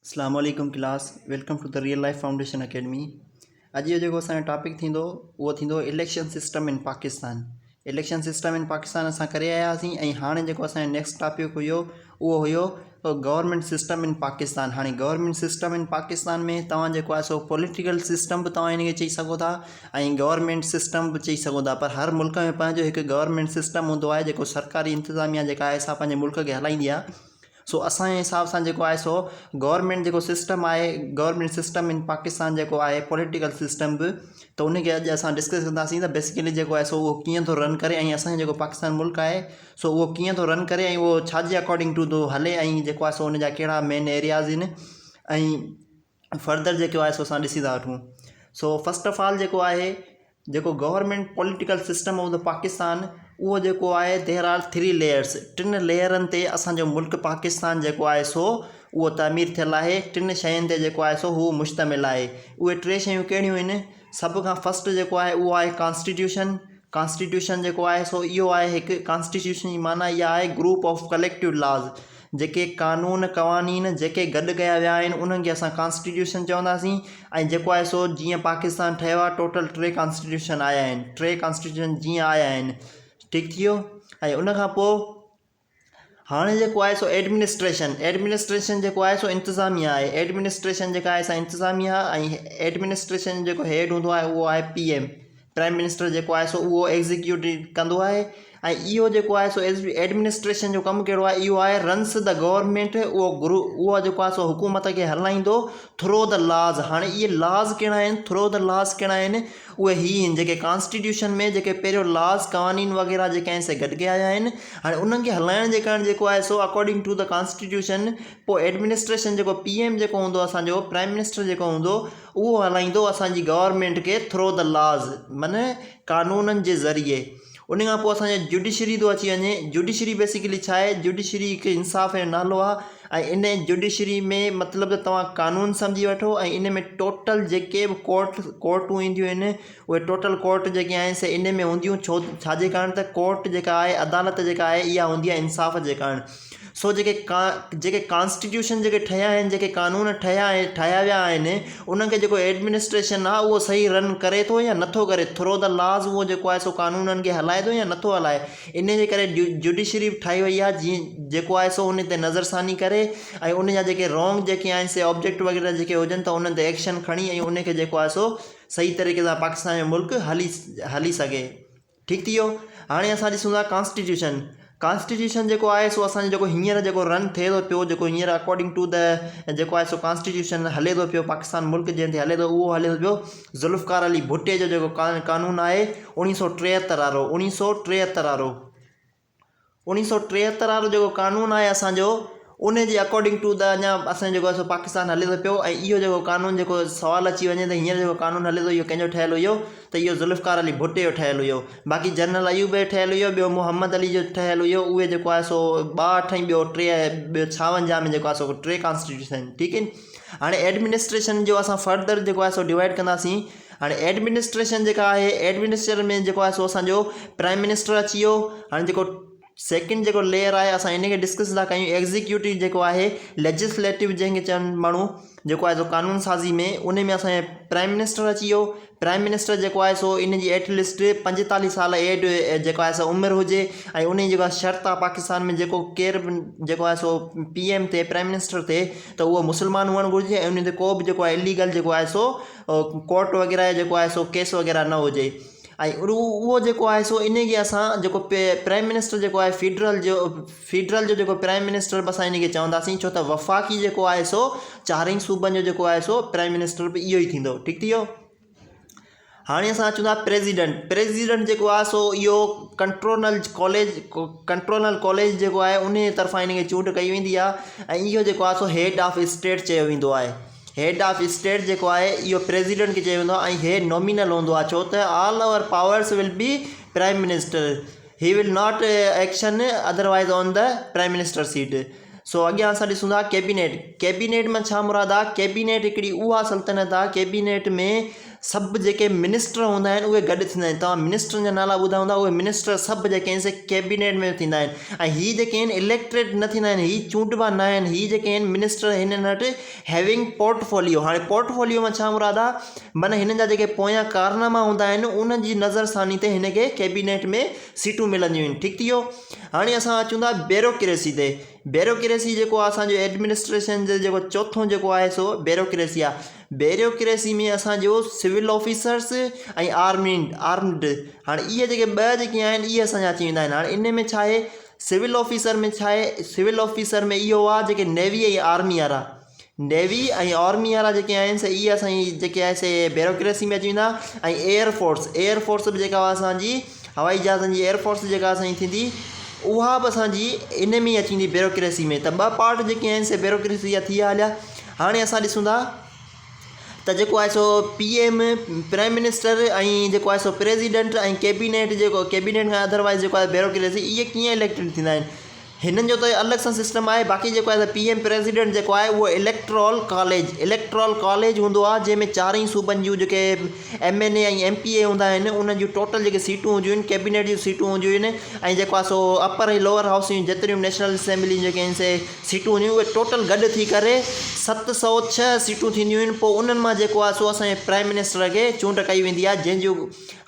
अस्सलाम वालेकुम class, welcome to the real life foundation academy. अॼु जो जेको असांजो टॉपिक थींदो उहो थींदो election system in Pakistan. Election system in Pakistan असां करे आया हुआसीं ऐं हाणे जेको असांजो नेक्स्ट टॉपिक हुयो उहो हुयो गवर्नमेंट सिस्टम इन पाकिस्तान। हाणे गवर्नमेंट सिस्टम इन पाकिस्तान में तव्हां जेको आहे सो पॉलिटिकल सिस्टम बि तव्हां इनखे चई सघो था ऐं गवर्नमेंट सिस्टम बि चई सघो था। पर हर मुल्क में पंहिंजो हिकु गवर्नमेंट सिस्टम हूंदो आहे जेको सरकारी इंतिज़ामिया जेका आहे सा पंहिंजे मुल्क खे हलाईंदी आहे। सो असांजे हिसाब सां जेको आहे सो गवर्नमेंट जेको सिस्टम आहे, गवर्नमेंट सिस्टम इन पाकिस्तान जेको आहे पॉलिटिकल सिस्टम बि, त उनखे अॼु असां डिस्कस कंदासीं त बेसिकली जेको आहे सो उहो कीअं थो रन करे ऐं असांजो जेको पाकिस्तान मुल्क आहे सो उहो कीअं थो रन करे ऐं उहो छाजे अकॉर्डिंग टू थो हले ऐं जेको आहे सो उनजा कहिड़ा मेन एरियाज़ आहिनि ऐं फर्दर जेको आहे सो असां ॾिसी था वठूं। सो फस्ट ऑफ ऑल जेको आहे जेको government political system of the Pakistan उहो जेको आहे देर आर 3 लेयर्स। 3 लेयरनि ते असांजो मुल्क पाकिस्तान जेको आहे सो उहो तामीर थियल आहे। 3 शयुनि ते जेको आहे सो हू मुश्तमिल आहे। उहे 3 शयूं कहिड़ियूं आहिनि? सभ खां फस्ट जेको आहे उहो आहे कॉन्स्टिट्यूशन। कॉन्स्टिट्यूशन जेको आहे सो इहो आहे हिकु कॉन्स्टिट्यूशन जी माना इहा आहे ग्रुप ऑफ कलेक्टिव लॉज, जेके कानून क़वानीन जेके गॾु कया विया आहिनि उन्हनि खे असां कॉन्स्टिट्यूशन चवंदासीं। ऐं जेको आहे सो जीअं पाकिस्तान ठहियो आहे टोटल 3 कॉन्स्टिट्यूशन आया आहिनि। 3 कॉन्स्टिट्यूशन जीअं आया आहिनि, ठीक थी वियो। ऐं उनखां पोइ हाणे जेको आहे सो एडमिनिस्ट्रेशन जेको आहे सो इंतिज़ामिया आहे। एडमिनिस्ट्रेशन जेका आहे सा इंतिज़ामिया ऐं एडमिनिस्ट्रेशन जेको हेड हूंदो आहे उहो आहे PM, प्राइम मिनिस्टर जेको आहे सो उहो एग्ज़ीक्यूटिव कंदो आहे। ऐं इहो जेको आहे सो एडमिनिस्ट्रेशन जो कमु कहिड़ो आहे? इहो आहे रन्स द गवर्नमेंट। उहो जेको आहे सो हुकूमत खे हलाईंदो थ्रो द लॉज। हाणे इहे लॉज कहिड़ा आहिनि? थ्रो द लॉज कहिड़ा आहिनि? उहे ही आहिनि जेके कॉन्स्टिट्यूशन में जेके पहिरियों लॉज क़वानीन वग़ैरह जेके आहिनि से गॾु कया आया आहिनि। हाणे उन्हनि खे हलाइण जे कारण जेको आहे सो अकॉर्डिंग टू द कॉन्स्टिट्यूशन पोइ एडमिनिस्ट्रेशन जेको PM जेको हूंदो असांजो प्राइम मिनिस्टर जेको हूंदो उहो हलाईंदो असांजी गवर्नमेंट खे थ्रो द लॉज माना कानूननि जे ज़रिए। उन खां पोइ असांजो जुडिशरी थो अची वञे। जुडिशरी बेसिकली छा आहे? जुडिशरी हिकु इंसाफ़ जो नालो आहे ऐं इन जुडिशरी में मतिलबु त तव्हां कानून सम्झी वठो ऐं इन में टोटल जेके बि कोर्टूं ईंदियूं आहिनि उहे टोटल कोर्ट जेके आहिनि से इन में हूंदियूं। छाजे कारण? त कोर्ट जेका आहे अदालत जेका आहे इहा हूंदी आहे इंसाफ़ जे कारण। सो जेके कॉन्स्टिट्यूशन जेके ठहिया आहिनि, जेके कानून ठाहिया विया आहिनि उन्हनि खे जेको एडमिनिस्ट्रेशन आहे उहो सही रन करे थो या नथो करे। थ्रो द लॉज उहो जेको आहे सो कानूननि खे हलाए थो या नथो हलाए। इन जे करे जुडिशरी ठाही वई आहे जीअं जेको आहे सो उन ते नज़रसानी करे ऐं उन जा जेके रॉन्ग जेके आहिनि से ऑब्जेक्ट वग़ैरह जेके हुजनि त उन्हनि ते एक्शन खणी ऐं उन खे जेको आहे सो सही तरीक़े सां पाकिस्तान जो मुल्क हली सघे। ठीक थी वियो। हाणे असां ॾिसूं था कॉन्स्टिट्यूशन जेको आहे सो असांजो जेको हींअर जेको रन थिए थो पियो, जेको हींअर अकॉर्डिंग टू द जेको आहे सो कॉन्स्टिट्यूशन हले थो पियो पाकिस्तान मुल्क जंहिं ते हले थो उहो हले थो पियो ज़ुल्फ़िकार अली भुट्टे जो जेको कानून आहे 1973 वारो। 1973 वारो जेको कानून आहे असांजो उन जे अकॉर्डिंग टू द अञा असांजो जेको आहे सो पाकिस्तान हले थो पियो। ऐं इहो जेको कानून जेको सवाल अची वञे त हींअर जेको कानून हले थो इहो कंहिंजो ठहियलु हुयो? त इहो ज़ुल्फ़िकार अली भुट्टे जो ठहियलु हुयो। बाक़ी जनरल अयूब जो ठहियलु हुयो, ॿियो मोहम्मद अली जो ठहियलु हुयो। उहे जेको आहे सो 62 ऐं ॿियो 56 में जेको आहे सो 3 कॉन्स्टिट्यूशन। ठीक आहिनि। हाणे एडमिनिस्ट्रेशन जो असां फर्दर जेको आहे सो डिवाइड कंदासीं। हाणे एडमिनिस्ट्रेशन जेका आहे एडमिनिस्ट्रेशन में जेको आहे सो असांजो प्राइम मिनिस्टर अची वियो। हाणे जेको सेकेंड जेको लेयर आहे असां इन खे डिस्कस था कयूं। एग्ज़ीक्यूटिव जेको आहे लेजिस्लेटिव जंहिंखे चवनि माण्हू जेको आहे सो कानून साज़ी में उन में असांजे प्राइम मिनिस्टर अची वियो। प्राइम मिनिस्टर जेको आहे सो इन जी एटलीस्ट 45 साल एज जेको आहे सो उमिरि हुजे ऐं उन जी जेका शर्त आहे पाकिस्तान में जेको केर बि जेको आहे सो PM थिए प्राइम मिनिस्टर थिए त उहो मुस्लमान हुअणु घुरिजे ऐं उन ते को बि जेको आहे इलीगल जेको आहे सो कोर्ट वग़ैरह जेको आहे सो केस वग़ैरह न हुजे। ऐं उहो जेको आहे सो इन खे असां जेको प्राइम मिनिस्टर जेको आहे फेडरल जो जेको प्राइम मिनिस्टर बि असां इन खे चवंदासीं, छो त वफ़ाक़ी जेको आहे सो 4 सूबनि जो जेको आहे सो प्राइम मिनिस्टर बि इहो ई थींदो। ठीक थी वियो। हाणे असां अचूं था प्रेसिडेंट जेको आहे सो इहो कंट्रोलर कॉलेज जेको आहे उन जे तरफ़ां इन खे चूंड कई वेंदी आहे ऐं इहो जेको आहे सो हेड ऑफ स्टेट चयो वेंदो आहे। हेड ऑफ स्टेट जेको आहे इहो प्रेसिडेंट खे चयो वेंदो आहे ऐं हे नॉमिनल हूंदो आहे, छो त all our powers will be prime minister, he will not action otherwise on the prime minister seat. So अॻियां असां ॾिसूं था कैबिनेट में छा मुराद आहे? कैबिनेट हिकिड़ी उहा सल्तनत आहे कैबिनेट में सभु जेके मिनिस्टर हूंदा आहिनि उहे गॾु थींदा आहिनि। तव्हां मिनिस्टरनि जा नाला ॿुधा हूंदा, उहे मिनिस्टर सभु जेके आहिनि से कैबिनेट में थींदा आहिनि। ऐं हीअ जेके आहिनि इलेक्टेड न थींदा आहिनि, हीअ चूंडबा न आहिनि, हीअ जेके आहिनि मिनिस्टर हिननि वटि हैविंग पोर्टफोलियो। हाणे पोर्टफोलियो में छा मुराद आहे, माना हिननि जा जेके पोयां कारनामा हूंदा आहिनि उन जी नज़रसानी ते हिन खे कैबिनेट में सीटूं मिलंदियूं आहिनि। ठीकु थी वियो। हाणे असां अचूं था ब्यूरोक्रेसी ते। ब्यूरोक्रेसी जेको आहे असांजो एडमिनिस्ट्रेशन जो जेको चोथों जेको आहे सो ब्यूरोक्रेसी आहे। ब्यूरोक्रेसी में असांजो सिविल ऑफिसर्स ऐं आर्म्ड, हाणे इहे जेके ॿ जेके आहिनि इहे असांजा अची वेंदा आहिनि। हाणे इन में छा आहे, सिविल ऑफिसर में छा आहे, सिविल ऑफिसर में इहो आहे जेके नेवी ऐं आर्मी वारा, नेवी ऐं आर्मी वारा जेके आहिनि से इहे असांजी जेके आहे से ब्यूरोक्रेसी में अची वेंदा। ऐं एयरफोर्स बि जेका असांजी हवाई जहाज़नि जी एयरफोर्स जेका असांजी थींदी उहा बि असांजी इन में ई अची वेंदी ब्यूरोक्रेसी में। त ॿ पार्ट जेके आहिनि से ब्यूरोक्रेसी जा थी हलिया। हाणे असां ॾिसूं था त जेको आहे सो PM प्राइम मिनिस्टर ऐं जेको आहे सो प्रेसिडेंट ऐं कैबिनेट खां अदरवाइज़ जेको आहे ब्यूरोक्रेसी इहे कीअं इलेक्टेड थींदा आहिनि, हिननि जो त अलॻि सां सिस्टम आहे। बाक़ी जेको आहे PM प्रेसिडेंट जेको आहे उहो इलेक्ट्रल कॉलेज हूंदो आहे, जंहिंमें 4 सूबनि जूं जेके MNA ऐं MPA हूंदा आहिनि उन्हनि जूं टोटल जेके सीटूं हूंदियूं आहिनि कैबिनेट जूं सीटूं हूंदियूं आहिनि। ऐं जेको आहे सो अपर ऐं लोअर हाउस जूं जेतिरियूं नेशनल असेंबली जेके आहिनि से सीटूं हूंदियूं उहे टोटल गॾु थी करे 706 सीटूं थींदियूं आहिनि। पोइ उन्हनि मां जेको आहे सो असांजे प्राइम मिनिस्टर खे चूंड कई वेंदी आहे, जंहिंजो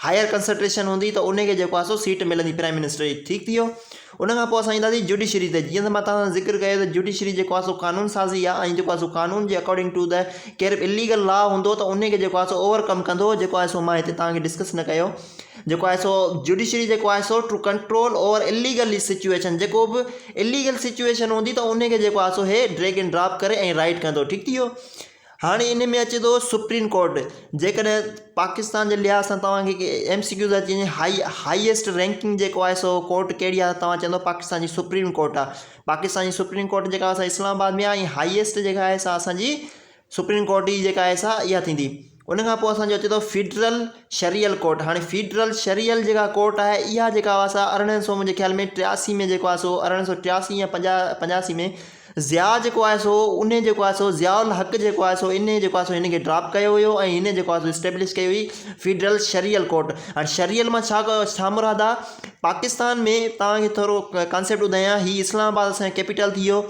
हायर कंसंट्रेशन हूंदी त उनखे जेको आहे सो सीट मिलंदी प्राइम मिनिस्टर जी। ठीकु थी वियो। उनखां पोइ असां ईंदासीं जुडिशरी ते। जीअं त मां तव्हां सां ज़िक्र कयो त जुडिशरी जेको आहे सो कानून साज़ी आहे, ऐं जेको आहे सो कानून जे अकॉर्डिंग टू द केरु इलीगल लॉ हूंदो त उनखे जेको आहे सो ओवरकम कंदो। जेको आहे सो मां हिते तव्हांखे डिस्कस न कयो। जेको आहे सो जुडिशरी जेको आहे so to control over illegal situation, जेको बि इलीगल सिचुएशन हूंदी त उनखे जेको आहे सो हे ड्रैग एंड ड्रॉप करे ऐं राइट कंदो। ठीकु थी वियो। हाणे इन में अचे थो सुप्रीम कोर्ट। जेकॾहिं पाकिस्तान जे लिहाज़ सां तव्हांखे MCQ अची वञे हाईएस्ट रैंकिंग जेको आहे सो कोर्ट कहिड़ी आहे, तव्हां चवंदो पाकिस्तान जी सुप्रीम कोर्ट आहे। पाकिस्तान जी सुप्रीम कोर्ट जेका असां इस्लामाबाद में आहे, ऐं हाईएस्ट जेका आहे सा असांजी सुप्रीम कोर्ट जी जेका आहे सा इहा थींदी। उनखां पोइ असांजो अचे थो फेडरल शरियल कोर्ट। हाणे फेडरल शरियल जेका कोर्ट आहे इहा जेका असां 1900 मुंहिंजे ख्याल में 83 में जेको आहे सो 1983 या 85 में ज़िया जेको आहे सो उन जेको आहे सो ज़ियाउल हक़ जेको आहे सो इन जेको आहे सो हिन खे ड्रॉप कयो हुयो ऐं हिन जेको आहे सो इस्टेब्लिश कई हुई फेडरल शरियल कोर्ट। हाणे शरियल मां छा मुराद आहे, पाकिस्तान में तव्हांखे थोरो कॉन्सेप्ट ॿुधायां। हीअ इस्लामाबाद असांजो कैपिटल थी वियो,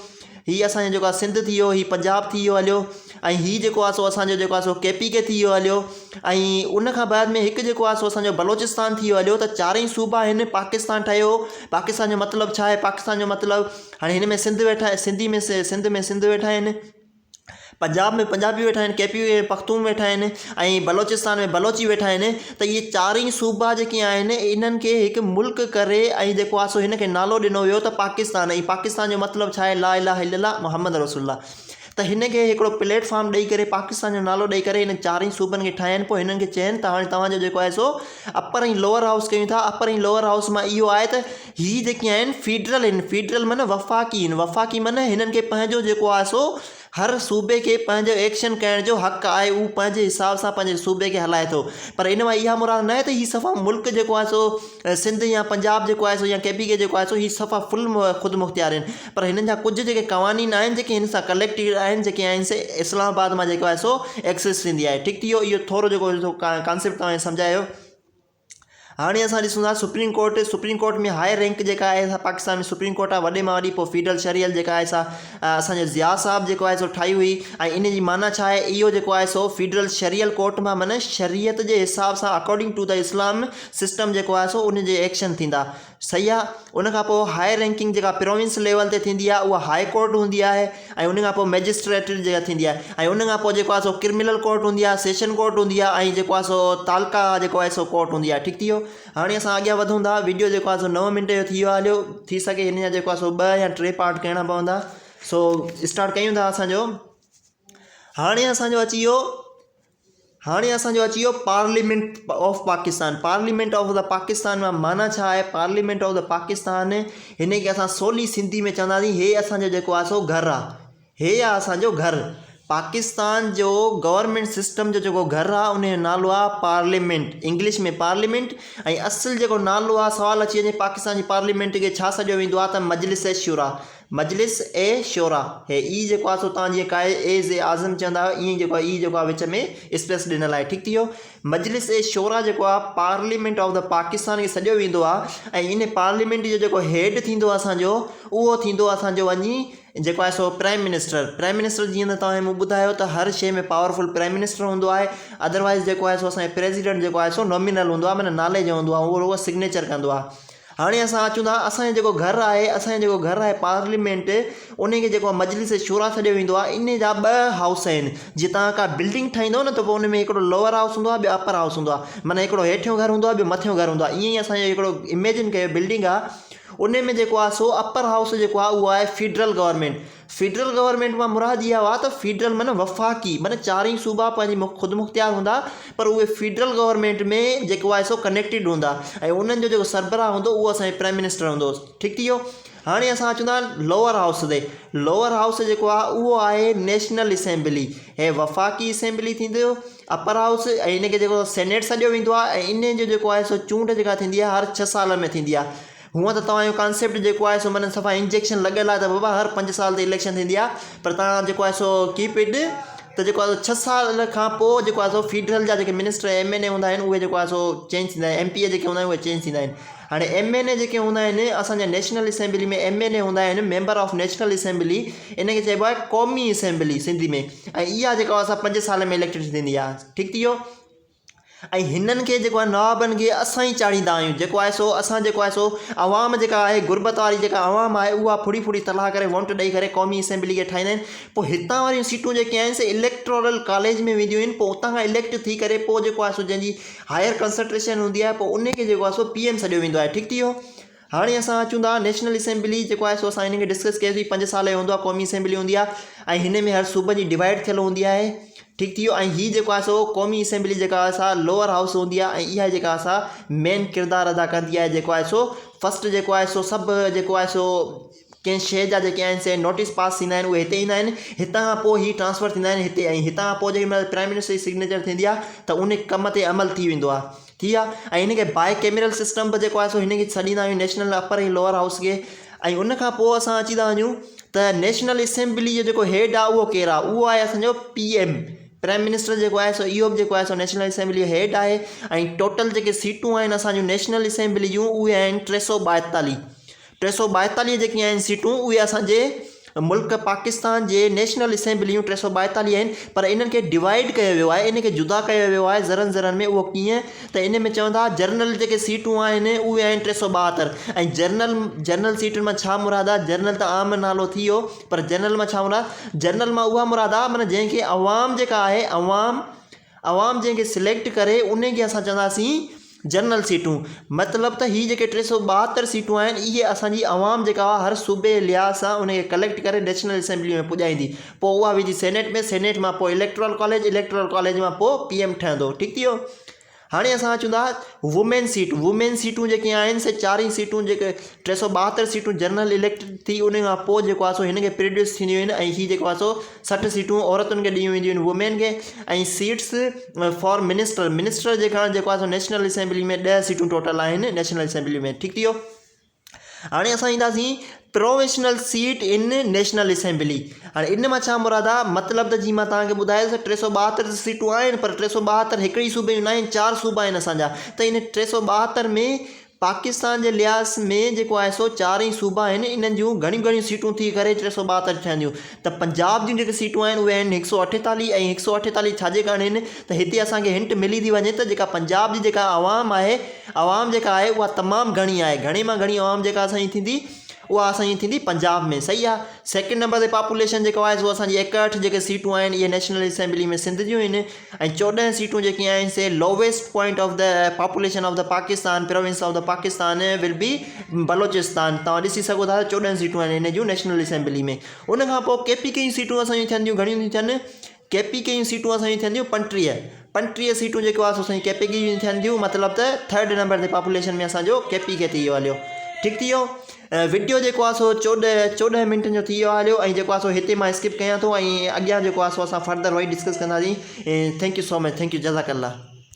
हीअ असांजो जेको आहे सिंध थी वियो, हीअ पंजाब थी वियो हलियो, ऐं हीअ जेको आहे सो असांजो जेको आहे सो KPK थी वियो हलियो, ऐं उनखां बाद में हिकु जेको आहे सो असांजो बलोचिस्तान थी वियो हलियो। त 4 सूबा आहिनि, पाकिस्तान ठहियो। पाकिस्तान जो मतिलबु छा आहे, पाकिस्तान जो मतिलबु हाणे हिन में सिंध वेठा, सिंध में सिंध वेठा आहिनि, पंजाब में पंजाबी वेठा आहिनि, KPK में पख्तून वेठा आहिनि, ऐं बलोचिस्तान में बलोची वेठा आहिनि। त इहे 4 सूबा जेके आहिनि इन्हनि खे हिकु मुल्क करे ऐं जेको आहे सो हिन खे नालो ॾिनो वियो त पाकिस्तान। ऐं पाकिस्तान जो मतिलबु छा आहे, ला इलाहा इल्लल्लाह मुहम्मद रसूलुल्लाह। त हिन खे हिकिड़ो प्लेटफॉर्म ॾेई करे पाकिस्तान जो नालो ॾेई करे हिन 4 सूबनि खे ठाहिनि। पोइ हिननि खे चयनि त हाणे तव्हांजो जेको आहे सो अपर ऐं लोअर हाउस कयूं था। अपर ऐं लोअर हाउस मां इहो आहे त हीअ जेके आहिनि फेडरल आहिनि, फेडरल माना वफ़ाक़ी आहिनि। वफ़ाक़ी माना हिननि खे पंहिंजो जेको आहे सो हर सूबे खे पंहिंजो एक्शन करण जो हक़ आहे, उहो पंहिंजे हिसाब सां पंहिंजे सूबे खे हलाए थो। पर इन मां इहा मुराद न आहे त हीअ सफ़ा मुल्क जेको आहे सो सिंध या पंजाब जेको आहे सो या KPK जेको आहे सो हीअ सफ़ा फुल ख़ुदि मुख़्तियार आहिनि। पर हिननि जा कुझु जेके क़वानीन आहिनि जेके हिन सां कलेक्टेड आहिनि, जेके आहिनि से इस्लामाबाद मां जेको आहे सो एक्सेस थींदी आहे। ठीकु थी वियो। इहो थोरो जेको कॉन्सेप्ट तव्हांखे सम्झायो। हाणे असां ॾिसूं था सुप्रीम कोर्ट। सुप्रीम कोर्ट में हायर रैंक जेका आहे पाकिस्तान में सुप्रीम कोर्ट आहे, वॾे मां वॾी। पोइ फेडरल शरियल जेका आहे सा असांजो ज़िया साहब जेको आहे सो ठाही हुई। ऐं इन जी माना छा आहे, इहो जेको आहे सो फेडरल शरियल कोर्ट मां माना शरीयत जे हिसाब सां according to the Islam system जेको आहे सो उन जे एक्शन थींदा। सही आहे। उनखां पोइ हायर रैंकिंग जेका प्रोविंस लेवल ते थींदी आहे उहा हाई कोर्ट हूंदी आहे, ऐं उनखां पोइ मैजिस्ट्रेट जेका थींदी आहे, ऐं उनखां पोइ जेको आहे सो क्रिमिनल कोर्ट हूंदी आहे, सेशन कोर्ट हूंदी आहे, ऐं जेको आहे सो तालका जेको आहे सो कोर्ट हूंदी आहे। ठीकु थी वियो। हाणे असां अॻियां वधूं था। वीडियो जेको आहे सो 9 मिंट जो थी वियो हलियो, थी सघे हिन जा जेको आहे सो 2 या 3 पार्ट करणा पवंदा। सो स्टार्ट कयूं था असांजो। हाणे असांजो अची वियो parliament of Pakistan. Parliament of the Pakistan मां माना छा आहे, पार्लियामेंट ऑफ द पाकिस्तान हिन खे असां सोली सिंधी में चवंदासीं हे असांजो जेको आहे सो घरु आहे, हे आहे असांजो घरु। पाकिस्तान जो गवर्नमेंट सिस्टम जो जेको घरु आहे उन जो नालो आहे पार्लियामेंट, इंग्लिश में पार्लियामेंट। ऐं असुल जेको नालो आहे, सवाल अची वञे पाकिस्तान जी पार्लियामेंट खे छा सॾियो वेंदो आहे त मजलिस शुरा। मजलिस ए शोरा हे ई जेको आहे सो तव्हां जीअं काए एज़ ए आज़म चवंदा आहियो ईअं जेको आहे ई जेको आहे विच में स्पेस ॾिनल आहे ठीकु थी वियो मजलिस ए शोरा जेको आहे पार्लियामेंट ऑफ द पाकिस्तान खे सॼो वेंदो आहे ऐं इन पार्लियामेंट जो जेको हेड थींदो आहे असांजो उहो थींदो आहे असांजो वञी जेको आहे सो प्राइम मिनिस्टर जीअं त तव्हां मूं ॿुधायो त हर शइ में पावरफुल प्राइम मिनिस्टर हूंदो आहे अदरवाइज़ जेको आहे सो असांजो प्रेसिडेंट जेको आहे सो नॉमिनल हूंदो आहे माना नाले जो हूंदो आहे उहो सिग्नेचर कंदो आहे हाणे असां अचूं था असांजो जेको घरु आहे पार्लियामेंट उनखे जेको आहे मजलिस शूरा सॼो वेंदो आहे इन जा 2 हाउस आहिनि जीअं तव्हां का बिल्डिंग ठाहींदव न त पोइ उन में हिकिड़ो लोअर हाउस हूंदो आहे ॿियो अपर हाउस हूंदो आहे माना हिकिड़ो हेठियों घरु हूंदो आहे ॿियो मथियों घरु हूंदो आहे ईअं ई असांजो हिकिड़ो इमेजिन कयो बिल्डिंग आहे उन में जेको आहे सो अपर हाउस जेको आहे उहो आहे फेडरल गवर्नमेंट मां मुराद इहा हुआ त फेडरल माना वफ़ाक़ी माना 4 ई सूबा पंहिंजी ख़ुदि मुख़्तियार हूंदा पर उहे फेडरल गवर्नमेंट में जेको आहे सो कनेक्टेड हूंदा ऐं उन्हनि जो जेको सरबराह हूंदो उहो असांजो प्राइम मिनिस्टर हूंदो ठीकु थी वियो हाणे असां अचूं था लोअर हाउस जेको आहे उहो आहे नेशनल असेंबली हे वफ़ाक़ी असेंबली थींदो अपर हाउस ऐं इनखे जेको सेनेट सॼो वेंदो आहे ऐं इन जो जेको आहे सो चूंड जेका थींदी आहे हर 6 साल में थींदी आहे हूअं त तव्हांजो कॉन्सेप्ट जेको आहे सो माना सफ़ा इंजेक्शन लॻियल आहे त बाबा हर 5 साल ते इलेक्शन थींदी आहे पर तव्हां जेको आहे सो कीप इट त जेको आहे 6 साल खां पोइ जेको आहे सो फेडरल जा जेके मिनिस्टर MNA हूंदा आहिनि उहे जेको आहे सो चेंज थींदा आहिनि MP जेके हूंदा आहिनि उहे चेंज थींदा आहिनि हाणे MNA जेके हूंदा आहिनि असांजे नेशनल असेंबली में MNA हूंदा आहिनि मेंबर ऑफ नेशनल असेंबली इनखे चइबो आहे क़ौमी असेंबली सिंधी में ऐं इहा जेको असां 5 साल में इलेक्टेड थींदी आहे ठीकु थी वियो ऐं हिननि खे जेको आहे नवाबनि खे असां ई चाढ़ींदा आहियूं जेको आहे सो असां जेको आहे सो आवाम जेका आहे गुरबत वारी जेका आवाम आहे उहा फुड़ी तलाह करे वोट ॾेई करे क़ौमी असेंबली खे ठाहींदा आहिनि पोइ हितां वारियूं सीटूं जेके आहिनि से इलेक्टोरल कॉलेज में वेंदियूं आहिनि पोइ उतां खां इलेक्ट थी करे पोइ जेको आहे सो जंहिंजी हायर कंसंट्रेशन हूंदी आहे पोइ उनखे जेको आहे सो PM सॼो वेंदो आहे ठीकु थी वियो हाणे असां अचूं था नेशनल असेंबली जेको आहे सो असां हिनखे डिस्कस कयोसीं 5 साल जो हूंदो आहे क़ौमी असेंबली हूंदी आहे ऐं हिन में हर सूबे जी डिवाइड थियल हूंदी आहे ठीकु थी वियो ऐं हीअ जेको आहे सो क़ौमी असेंबली जेका असां लोअर हाउस हूंदी आहे ऐं इहा जेका असां मेन किरदारु अदा कंदी आहे जेको आहे सो फस्ट जेको आहे सो सभु जेको आहे सो कंहिं शइ जा जेके आहिनि से नोटिस पास थींदा आहिनि उहे हिते ईंदा आहिनि हितां खां पोइ ही ट्रांसफर थींदा आहिनि हिते ऐं हितां खां पोइ जेॾी महिल प्राइम मिनिस्टर जी सिग्नेचर थींदी आहे त उन कम ते अमल थी वेंदो आहे थी आहे ऐं हिनखे बाय कैमरल सिस्टम बि जेको आहे सो हिनखे छॾींदा आहियूं नेशनल अपर ऐं लोअर हाउस खे ऐं उनखां पोइ असां अची था वञूं त नेशनल असेंबली जो जेको हेड आहे उहो केरु आहे उहो आहे असांजो PM प्राइम मिनिस्टर जेको आहे सो इहो बि जेको आहे सो नेशनल असेंबली जो हेड आहे ऐं टोटल जेके सीटूं आहिनि असांजूं नेशनल असेंबली जूं उहे आहिनि 342 जेकी आहिनि सीटूं उहे असांजे मुल्क पाकिस्तान जे नेशनल असेंबलियूं 342 आहिनि पर इन्हनि खे डिवाइड कयो वियो आहे इनखे जुदा कयो वियो आहे ज़रनि में उहो कीअं त इन में चवंदा जनरल जेके सीटूं आहिनि उहे आहिनि 372 ऐं जनरल सीटुनि मां छा मुराद आहे जनरल त आम नालो थी वियो पर जनरल मां छा मुराद जनरल मां उहा मुराद आहे माना जंहिंखे अवाम जेका आहे अवाम जंहिंखे सिलेक्ट करे उनखे असां चवंदासीं जनरल सीटूं मतिलबु त हीअ जेके 372 सीटूं आहिनि इहे असांजी आवाम जेका आहे हर सूबे लिहाज़ सां उनखे कलेक्ट करे नेशनल असेंबली में पुॼाईंदी पोइ उहा विझी सेनेट मां पोइ इलेक्टोरल कॉलेज मां पोइ PM ठहंदो ठीकु थी वियो हाणे असां अचूं था वुमेन सीटूं जेके आहिनि से 4 ई सीटूं जेके 372 सीटूं जनरल इलेक्टेड थी उन खां पोइ जेको आहे सो हिनखे प्रोड्यूस थींदियूं आहिनि ऐं हीअ जेको आहे सो 60 सीटूं औरतुनि खे ॾिनियूं वेंदियूं आहिनि वुमेन खे ऐं सीट्स फॉर मिनिस्टर जेको आहे सो नेशनल असेंबली में 10 सीटूं टोटल आहिनि नेशनल असेंबली में ठीकु थी वियो हाणे असां ईंदासीं प्रोविशनल सीट इन नेशनल असेंबली हाणे इन मां छा मुराद आहे मतिलबु त जीअं मां तव्हांखे ॿुधायो त 372 सीटूं आहिनि पर 372 हिकिड़ी सूबे जूं न आहिनि 4 सूबा आहिनि असांजा त इन 372 में पाकिस्तान जे लिहाज़ में जेको आहे सो 4 ई सूबा आहिनि इन्हनि जूं घणियूं सीटूं थी करे 372 ठहंदियूं त पंजाब जूं जेके सीटूं आहिनि उहे आहिनि 148 ऐं 148 छाजे कारण आहिनि त हिते असांखे हिंट मिली थी वञे त जेका पंजाब जी जेका आवाम जेका आहे उहा तमामु घणी आहे घणे मां घणी आवाम जेका असांजी थींदी उहा असांजी थींदी पंजाब में सही आहे सेकेंड नंबर ते पॉपुलेशन जेको आहे सो असांजी 61 जेके सीटूं आहिनि इहे नेशनल असेंबली में सिंध जूं आहिनि ऐं 14 सीटूं जेकी आहिनि से lowest point of the population of the Pakistan province of the Pakistan will be Balochistan तव्हां ॾिसी सघो था 14 सीटूं आहिनि हिन जूं नेशनल असेंबली में उनखां पोइ KPK जूं सीटूं असांजी थियंदियूं घणियूं थी थियनि KPK जूं सीटूं असांजी थियंदियूं 35 सीटूं जेको आहे सो असांजी KPK जूं थियंदियूं मतिलबु त 3rd नंबर ते पॉपुलेशन में असांजो KPK थी वियो हलियो ठीकु थी वियो वीडियो जेको आहे सो 14 मिंट जो थी वियो हलियो ऐं जेको आहे सो हिते मां स्किप कयां थो ऐं अॻियां जेको आहे सो असां फर्दर वरी डिस्कस कंदासीं thank you so much thank you जज़ाकल्ला